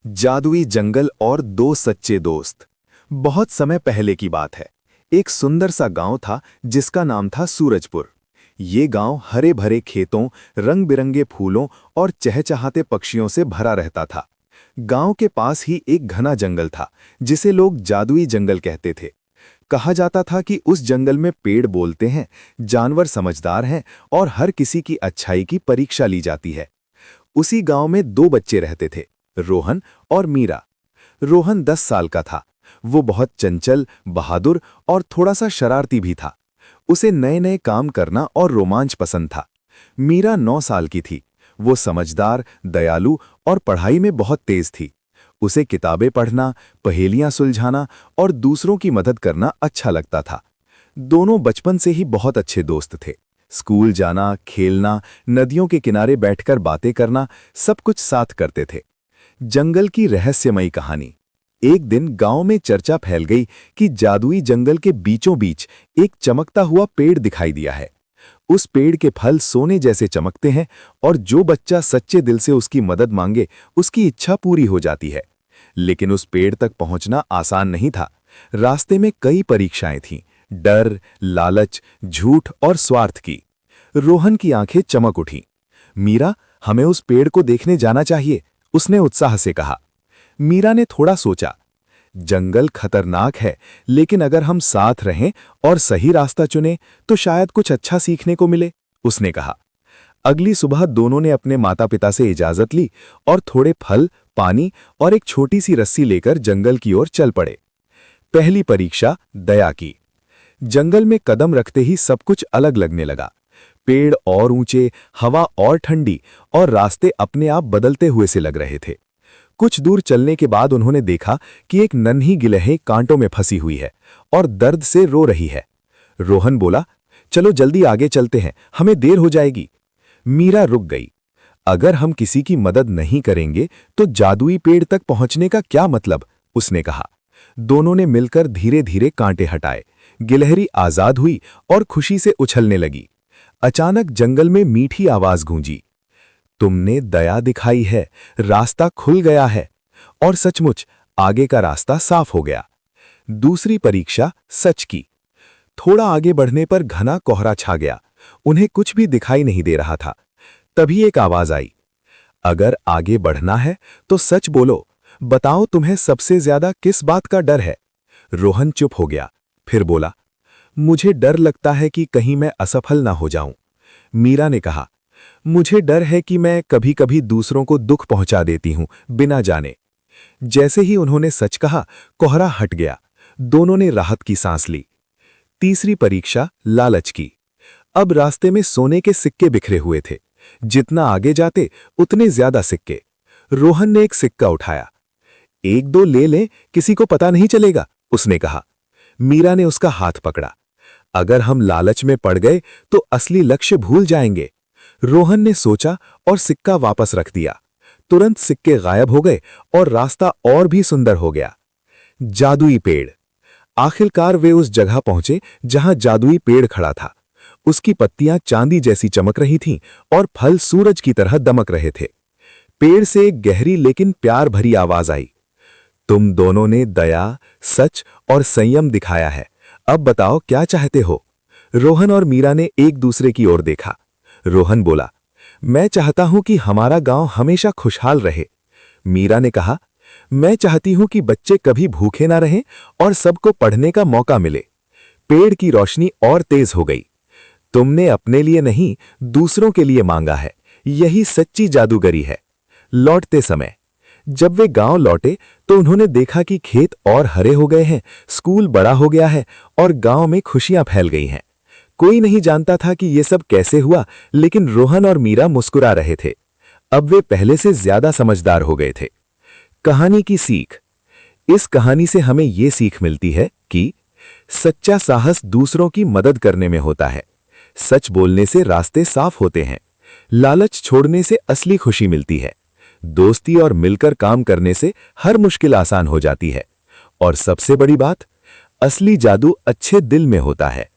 जादुई जंगल और दो सच्चे दोस्त। बहुत समय पहले की बात है। एक सुंदर सा गांव था जिसका नाम था सूरजपुर। ये गांव हरे भरे खेतों, रंग बिरंगे फूलों और चहचहाते पक्षियों से भरा रहता था। गांव के पास ही एक घना जंगल था जिसे लोग जादुई जंगल कहते थे। कहा जाता था कि उस जंगल में पेड़ बोलते हैं, जानवर समझदार हैं और हर किसी की अच्छाई की परीक्षा ली जाती है। उसी गांव में दो बच्चे रहते थे, रोहन और मीरा। रोहन 10 साल का था। वो बहुत चंचल, बहादुर और थोड़ा सा शरारती भी था। उसे नए नए काम करना और रोमांच पसंद था। मीरा 9 साल की थी। वो समझदार, दयालु और पढ़ाई में बहुत तेज थी। उसे किताबें पढ़ना, पहेलियां सुलझाना और दूसरों की मदद करना अच्छा लगता था। दोनों बचपन से ही बहुत अच्छे दोस्त थे। स्कूल जाना, खेलना, नदियों के किनारे बैठकर बातें करना, सब कुछ साथ करते थे। जंगल की रहस्यमयी कहानी। एक दिन गांव में चर्चा फैल गई कि जादुई जंगल के बीचों बीच एक चमकता हुआ पेड़ दिखाई दिया है। उस पेड़ के फल सोने जैसे चमकते हैं और जो बच्चा सच्चे दिल से उसकी मदद मांगे उसकी इच्छा पूरी हो जाती है। लेकिन उस पेड़ तक पहुंचना आसान नहीं था। रास्ते में कई परीक्षाएं थीं, डर, लालच, झूठ और स्वार्थ की। रोहन की आंखें चमक उठीं। मीरा, हमें उस पेड़ को देखने जाना चाहिए, उसने उत्साह से कहा। मीरा ने थोड़ा सोचा। जंगल खतरनाक है, लेकिन अगर हम साथ रहें और सही रास्ता चुनें तो शायद कुछ अच्छा सीखने को मिले, उसने कहा। अगली सुबह दोनों ने अपने माता पिता से इजाजत ली और थोड़े फल, पानी और एक छोटी सी रस्सी लेकर जंगल की ओर चल पड़े। पहली परीक्षा दया की। जंगल में कदम रखते ही सब कुछ अलग लगने लगा। पेड़ और ऊंचे, हवा और ठंडी और रास्ते अपने आप बदलते हुए से लग रहे थे। कुछ दूर चलने के बाद उन्होंने देखा कि एक नन्ही गिलहरी कांटों में फंसी हुई है और दर्द से रो रही है। रोहन बोला, चलो जल्दी आगे चलते हैं, हमें देर हो जाएगी। मीरा रुक गई। अगर हम किसी की मदद नहीं करेंगे तो जादुई पेड़ तक पहुंचने का क्या मतलब, उसने कहा। दोनों ने मिलकर धीरे धीरे कांटे हटाए। गिलहरी आजाद हुई और खुशी से उछलने लगी। अचानक जंगल में मीठी आवाज गूंजी, तुमने दया दिखाई है, रास्ता खुल गया है। और सचमुच आगे का रास्ता साफ हो गया। दूसरी परीक्षा सच की। थोड़ा आगे बढ़ने पर घना कोहरा छा गया। उन्हें कुछ भी दिखाई नहीं दे रहा था। तभी एक आवाज आई, अगर आगे बढ़ना है तो सच बोलो, बताओ तुम्हें सबसे ज्यादा किस बात का डर है। रोहन चुप हो गया, फिर बोला, मुझे डर लगता है कि कहीं मैं असफल ना हो जाऊं। मीरा ने कहा, मुझे डर है कि मैं कभी कभी दूसरों को दुख पहुंचा देती हूं बिना जाने। जैसे ही उन्होंने सच कहा, कोहरा हट गया। दोनों ने राहत की सांस ली। तीसरी परीक्षा लालच की। अब रास्ते में सोने के सिक्के बिखरे हुए थे। जितना आगे जाते उतने ज्यादा सिक्के। रोहन ने एक सिक्का उठाया। एक दो ले लें, किसी को पता नहीं चलेगा, उसने कहा। मीरा ने उसका हाथ पकड़ा। अगर हम लालच में पड़ गए तो असली लक्ष्य भूल जाएंगे। रोहन ने सोचा और सिक्का वापस रख दिया। तुरंत सिक्के गायब हो गए और रास्ता और भी सुंदर हो गया। जादुई पेड़। आखिरकार वे उस जगह पहुंचे जहां जादुई पेड़ खड़ा था। उसकी पत्तियां चांदी जैसी चमक रही थीं और फल सूरज की तरह दमक रहे थे। पेड़ से एक गहरी लेकिन प्यार भरी आवाज आई, तुम दोनों ने दया, सच और संयम दिखाया है। अब बताओ क्या चाहते हो। रोहन और मीरा ने एक दूसरे की ओर देखा। रोहन बोला, मैं चाहता हूं कि हमारा गांव हमेशा खुशहाल रहे। मीरा ने कहा, मैं चाहती हूं कि बच्चे कभी भूखे ना रहें और सबको पढ़ने का मौका मिले। पेड़ की रोशनी और तेज हो गई। तुमने अपने लिए नहीं, दूसरों के लिए मांगा है। यही सच्ची जादूगरी है। लौटते समय जब वे गांव लौटे तो उन्होंने देखा कि खेत और हरे हो गए हैं, स्कूल बड़ा हो गया है और गांव में खुशियां फैल गई हैं। कोई नहीं जानता था कि यह सब कैसे हुआ, लेकिन रोहन और मीरा मुस्कुरा रहे थे। अब वे पहले से ज्यादा समझदार हो गए थे। कहानी की सीख। इस कहानी से हमें यह सीख मिलती है कि सच्चा साहस दूसरों की मदद करने में होता है। सच बोलने से रास्ते साफ होते हैं। लालच छोड़ने से असली खुशी मिलती है। दोस्ती और मिलकर काम करने से हर मुश्किल आसान हो जाती है। और सबसे बड़ी बात, असली जादू अच्छे दिल में होता है।